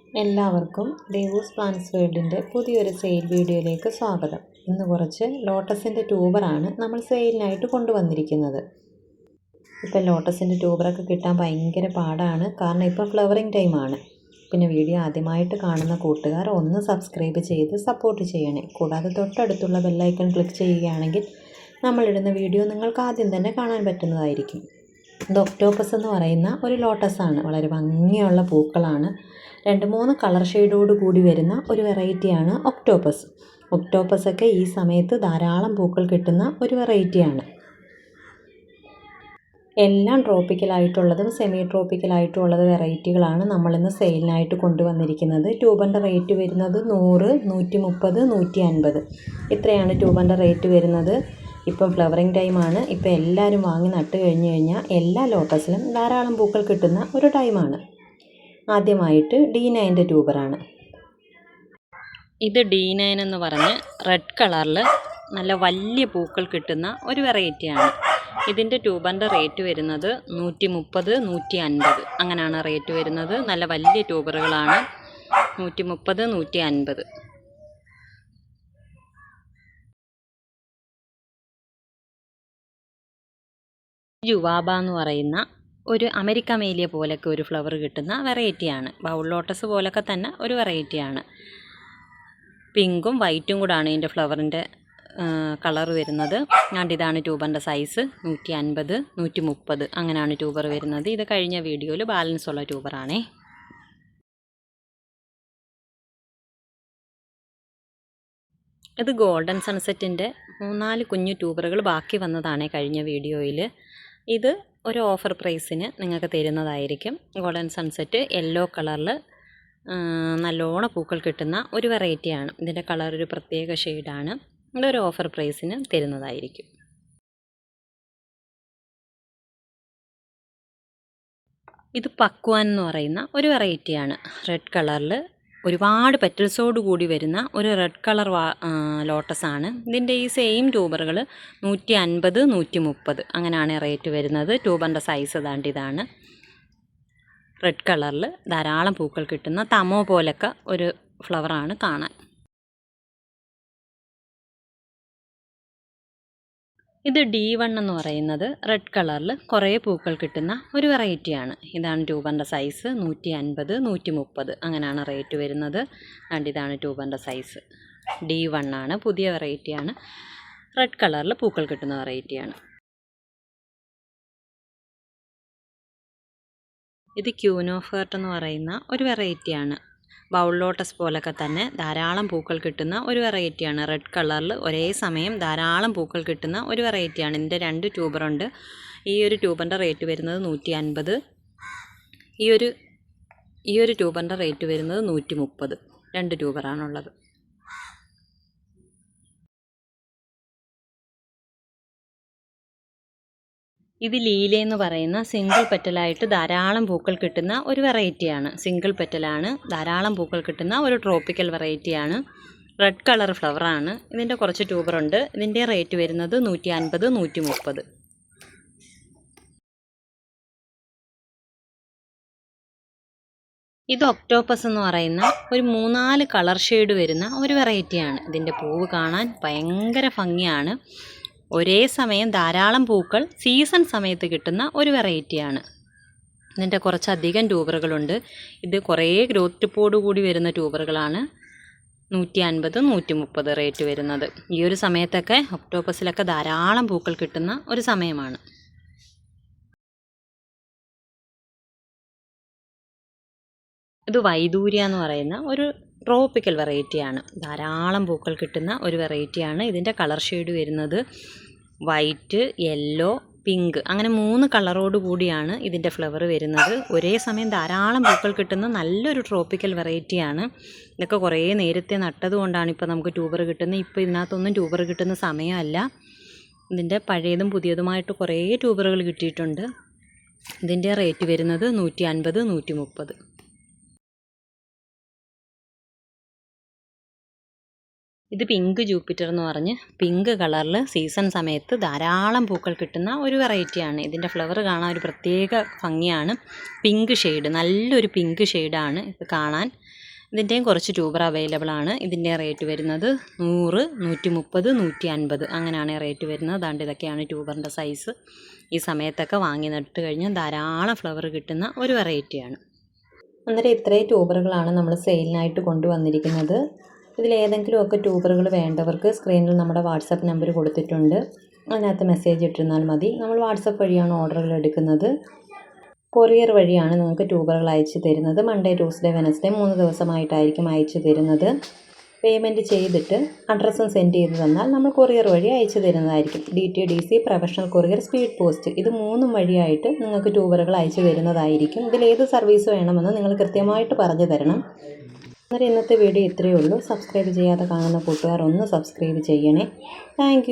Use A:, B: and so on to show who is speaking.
A: എല്ലാവർക്കും ദേവൂസ് പ്ലാന്റ്സ് വേൾഡിൻ്റെ പുതിയൊരു സെയിൽ വീഡിയോയിലേക്ക് സ്വാഗതം. ഇന്ന് കുറച്ച് ലോട്ടസിൻ്റെ ട്യൂബറാണ് നമ്മൾ സെയിലിനായിട്ട് കൊണ്ടുവന്നിരിക്കുന്നത്. ഇപ്പം ലോട്ടസിൻ്റെ ട്യൂബറൊക്കെ കിട്ടാൻ ഭയങ്കര പാടാണ്, കാരണം ഇപ്പോൾ ഫ്ലവറിങ് ടൈമാണ്. പിന്നെ വീഡിയോ ആദ്യമായിട്ട് കാണുന്ന കൂട്ടുകാർ ഒന്ന് സബ്സ്ക്രൈബ് ചെയ്ത് സപ്പോർട്ട് ചെയ്യണേ. കൂടാതെ തൊട്ടടുത്തുള്ള ബെല്ലൈക്കൺ ക്ലിക്ക് ചെയ്യുകയാണെങ്കിൽ നമ്മളിടുന്ന വീഡിയോ നിങ്ങൾക്ക് ആദ്യം തന്നെ കാണാൻ പറ്റുന്നതായിരിക്കും. ഇത് ഒക്ടോപ്പസ് എന്ന് പറയുന്ന ഒരു ലോട്ടസാണ്. വളരെ ഭംഗിയുള്ള പൂക്കളാണ്. 2-3 കളർ ഷെയ്ഡോട് കൂടി വരുന്ന ഒരു വെറൈറ്റിയാണ് ഒക്ടോപ്പസ്. ഒക്ടോപ്പസൊക്കെ ഈ സമയത്ത് ധാരാളം പൂക്കൾ കിട്ടുന്ന ഒരു വെറൈറ്റിയാണ്. എല്ലാം ട്രോപ്പിക്കലായിട്ടുള്ളതും സെമി ട്രോപ്പിക്കലായിട്ടുള്ളത് വെറൈറ്റികളാണ് നമ്മളിന്ന് സെയിലിനായിട്ട് കൊണ്ടുവന്നിരിക്കുന്നത്. ട്യൂബറിൻ്റെ റേറ്റ് വരുന്നത് 100, 130, 150 ഇത്രയാണ് ട്യൂബറിൻ്റെ റേറ്റ് വരുന്നത്. ഇപ്പം ഫ്ലവറിങ് ടൈമാണ്. ഇപ്പം എല്ലാവരും വാങ്ങി നട്ട് കഴിഞ്ഞ് കഴിഞ്ഞാൽ എല്ലാ ലോട്ടസിലും ധാരാളം പൂക്കൾ കിട്ടുന്ന ഒരു ടൈമാണ്. ആദ്യമായിട്ട് D9 ട്യൂബറാണ്. ഇത് D9 എന്ന് പറഞ്ഞ് റെഡ് കളറിൽ നല്ല വലിയ പൂക്കൾ കിട്ടുന്ന ഒരു വെറൈറ്റിയാണ്. ഇതിൻ്റെ ട്യൂബറിൻ്റെ റേറ്റ് വരുന്നത് 130, 150 അങ്ങനെയാണ് റേറ്റ് വരുന്നത്. നല്ല വലിയ ട്യൂബറുകളാണ്. 130, 150. ജുവാബ എന്ന് പറയുന്ന ഒരു അമേരിക്ക മേലിയ പോലൊക്കെ ഒരു ഫ്ലവർ കിട്ടുന്ന വെറൈറ്റിയാണ്. ബൗൾ ലോട്ടസ് പോലൊക്കെ തന്നെ ഒരു വെറൈറ്റിയാണ്. പിങ്കും വൈറ്റും കൂടാണ് ഇതിൻ്റെ ഫ്ലവറിൻ്റെ കളർ വരുന്നത്. ഇതാണ് ട്യൂബറിൻ്റെ സൈസ്. 150, 130 അങ്ങനെയാണ് ട്യൂബർ വരുന്നത്. ഇത് കഴിഞ്ഞ വീഡിയോയിൽ ബാലൻസ് ഉള്ള ട്യൂബറാണേ. ഇത് ഗോൾഡൻ സൺസെറ്റിൻ്റെ 3-4 കുഞ്ഞു ട്യൂബറുകൾ ബാക്കി വന്നതാണ് കഴിഞ്ഞ വീഡിയോയിൽ. ഇത് ഒരു ഓഫർ പ്രൈസിന് നിങ്ങൾക്ക് തരുന്നതായിരിക്കും. ഗോൾഡൻ സൺസെറ്റ് യെല്ലോ കളറിൽ നല്ലോണം പൂക്കൾ കിട്ടുന്ന ഒരു വെറൈറ്റിയാണ്. ഇതിൻ്റെ കളർ ഒരു പ്രത്യേക ഷെയ്ഡാണ്. ഇതൊരു ഓഫർ പ്രൈസിന് തരുന്നതായിരിക്കും. ഇത് പക്വാൻ എന്ന് പറയുന്ന ഒരു വെറൈറ്റിയാണ്. റെഡ് കളറിൽ ഒരുപാട് പെറ്റൽസോട് കൂടി വരുന്ന ഒരു റെഡ് കളർ ലോട്ടസാണ്. ഇതിൻ്റെ ഈ സെയിം ട്യൂബറുകൾ 150, 130 അങ്ങനെയാണ് റേറ്റ് വരുന്നത്. ട്യൂബറിൻ്റെ സൈസ് ഇതാണ്. റെഡ് കളറിൽ ധാരാളം പൂക്കൾ കിട്ടുന്ന തമോ പോലൊക്കെ ഒരു ഫ്ലവറാണ് കാണാൻ. ഇത് D1 എന്ന് പറയുന്നത് റെഡ് കളറിൽ കുറേ പൂക്കൾ കിട്ടുന്ന ഒരു വെറൈറ്റിയാണ്. ഇതാണ് ട്യൂബറിൻ്റെ സൈസ്. 150, 130 അങ്ങനെയാണ് റേറ്റ് വരുന്നത്. ഇതാണ് ട്യൂബറിൻ്റെ സൈസ്. D1 ആണ്. പുതിയ വെറൈറ്റിയാണ്. റെഡ് കളറിൽ പൂക്കൾ കിട്ടുന്ന വെറൈറ്റിയാണ്. ഇത് ക്യൂനോഫേർട്ട് എന്ന് പറയുന്ന ഒരു വെറൈറ്റിയാണ്. ബൗൾ ലോട്ടസ് പോലൊക്കെ തന്നെ ധാരാളം പൂക്കൾ കിട്ടുന്ന ഒരു വെറൈറ്റിയാണ്. റെഡ് കളറിൽ ഒരേ സമയം ധാരാളം പൂക്കൾ കിട്ടുന്ന ഒരു വെറൈറ്റിയാണ്. ഇതിൻ്റെ 2 ട്യൂബറുണ്ട്. ഈ ഒരു ട്യൂബറിൻ്റെ റേറ്റ് വരുന്നത് 150. ഈ ഒരു ട്യൂബറിൻ്റെ റേറ്റ് വരുന്നത് 130. 2 ട്യൂബറാണുള്ളത്. ഇത് ലീല എന്ന് പറയുന്ന സിംഗിൾ പെറ്റലായിട്ട് ധാരാളം പൂക്കൾ കിട്ടുന്ന ഒരു വെറൈറ്റിയാണ്. സിംഗിൾ പെറ്റലാണ്, ധാരാളം പൂക്കൾ കിട്ടുന്ന ഒരു ട്രോപ്പിക്കൽ വെറൈറ്റിയാണ്. റെഡ് കളർ ഫ്ലവറാണ്. ഇതിൻ്റെ കുറച്ച് ട്യൂബറുണ്ട്. ഇതിൻ്റെ റേറ്റ് വരുന്നത് 150, 130. ഇത് ഒക്ടോപ്പസ് എന്ന് പറയുന്ന ഒരു 3-4 കളർ ഷെയ്ഡ് വരുന്ന ഒരു വെറൈറ്റിയാണ്. ഇതിൻ്റെ പൂവ് കാണാൻ ഭയങ്കര ഭംഗിയാണ്. ഒരേ സമയം ധാരാളം പൂക്കൾ സീസൺ സമയത്ത് കിട്ടുന്ന ഒരു വെറൈറ്റിയാണ്. ഇതിൻ്റെ കുറച്ചധികം ട്യൂബറുകളുണ്ട്. ഇത് കുറേ ഗ്രോത്ത് ടിപ്പോട് കൂടി വരുന്ന ട്യൂബറുകളാണ്. 150, 130 റേറ്റ് വരുന്നത്. ഈ ഒരു സമയത്തൊക്കെ ഒക്ടോപ്പസിലൊക്കെ ധാരാളം പൂക്കൾ കിട്ടുന്ന ഒരു സമയമാണ്. ഇത് വൈദൂര്യ എന്ന് പറയുന്ന ഒരു ട്രോപ്പിക്കൽ വെറൈറ്റിയാണ്. ധാരാളം പൂക്കൾ കിട്ടുന്ന ഒരു വെറൈറ്റിയാണ്. ഇതിൻ്റെ കളർ ഷെയ്ഡ് വരുന്നത് വൈറ്റ്, യെല്ലോ, പിങ്ക് അങ്ങനെ 3 കളറോട് കൂടിയാണ് ഇതിൻ്റെ ഫ്ലവർ വരുന്നത്. ഒരേ സമയം ധാരാളം പൂക്കൾ കിട്ടുന്ന നല്ലൊരു ട്രോപ്പിക്കൽ വെറൈറ്റിയാണ്. ഇതൊക്കെ കുറേ നേരത്തെ നട്ടതുകൊണ്ടാണ് ഇപ്പോൾ നമുക്ക് ട്യൂബർ കിട്ടുന്നത്. ഇപ്പോൾ ഇതിനകത്തൊന്നും ട്യൂബർ കിട്ടുന്ന സമയമല്ല. ഇതിൻ്റെ പഴയതും പുതിയതുമായിട്ട് കുറേ ട്യൂബറുകൾ കിട്ടിയിട്ടുണ്ട്. ഇതിൻ്റെ റേറ്റ് വരുന്നത് 150, 130.
B: ഇത് പിങ്ക് ജൂപ്പിറ്റർ എന്ന് പറഞ്ഞ് പിങ്ക് കളറിൽ സീസൺ സമയത്ത് ധാരാളം പൂക്കൾ കിട്ടുന്ന ഒരു വെറൈറ്റിയാണ്. ഇതിൻ്റെ ഫ്ലവർ കാണാൻ ഒരു പ്രത്യേക ഭംഗിയാണ്. പിങ്ക് ഷെയ്ഡ്, നല്ലൊരു പിങ്ക് ഷെയ്ഡാണ് ഇത് കാണാൻ. ഇതിൻ്റെയും കുറച്ച് ട്യൂബർ അവൈലബിൾ ആണ്. ഇതിൻ്റെ റേറ്റ് വരുന്നത് 100, 130, 150 അങ്ങനെയാണ് റേറ്റ് വരുന്നത്. അതുകൊണ്ട് ഇതൊക്കെയാണ് ട്യൂബറിൻ്റെ സൈസ്. ഈ സമയത്തൊക്കെ വാങ്ങി നട്ട് കഴിഞ്ഞാൽ ധാരാളം ഫ്ലവർ കിട്ടുന്ന ഒരു വെറൈറ്റിയാണ്.
A: അന്നേരം ഇത്രയും ട്യൂബറുകളാണ് നമ്മൾ സെയിലിനായിട്ട് കൊണ്ടുവന്നിരിക്കുന്നത്. ഇതിലേതെങ്കിലുമൊക്കെ ട്യൂബറുകൾ വേണ്ടവർക്ക് സ്ക്രീനിൽ നമ്മുടെ വാട്സപ്പ് നമ്പർ കൊടുത്തിട്ടുണ്ട്. അതിനകത്ത് മെസ്സേജ് ഇട്ടിരുന്നാൽ മതി. നമ്മൾ വാട്സപ്പ് വഴിയാണ് ഓർഡറുകൾ എടുക്കുന്നത്. കൊറിയർ വഴിയാണ് നിങ്ങൾക്ക് ട്യൂബറുകൾ അയച്ചു തരുന്നത്. മൺഡേ, ട്യൂസ്ഡേ, വെനസ്ഡേ 3 ദിവസമായിട്ടായിരിക്കും അയച്ചു തരുന്നത്. പേയ്മെൻറ്റ് ചെയ്തിട്ട് അഡ്രസ്സും സെൻഡ് ചെയ്ത് തന്നാൽ നമ്മൾ കൊറിയർ വഴി അയച്ചു തരുന്നതായിരിക്കും. DTDC, professional courier, speed post, ഇത് 3 വഴിയായിട്ട് നിങ്ങൾക്ക് ട്യൂബറുകൾ അയച്ചു തരുന്നതായിരിക്കും. ഇതിലേത് സർവീസ് വേണമെന്ന് നിങ്ങൾ കൃത്യമായിട്ട് പറഞ്ഞു തരണം. അന്നേരം ഇന്നത്തെ വീഡിയോ ഇത്രയേ ഉള്ളൂ. സബ്സ്ക്രൈബ് ചെയ്യാതെ കാണുന്ന കൂട്ടുകാർ ഒന്ന് സബ്സ്ക്രൈബ് ചെയ്യണേ. താങ്ക്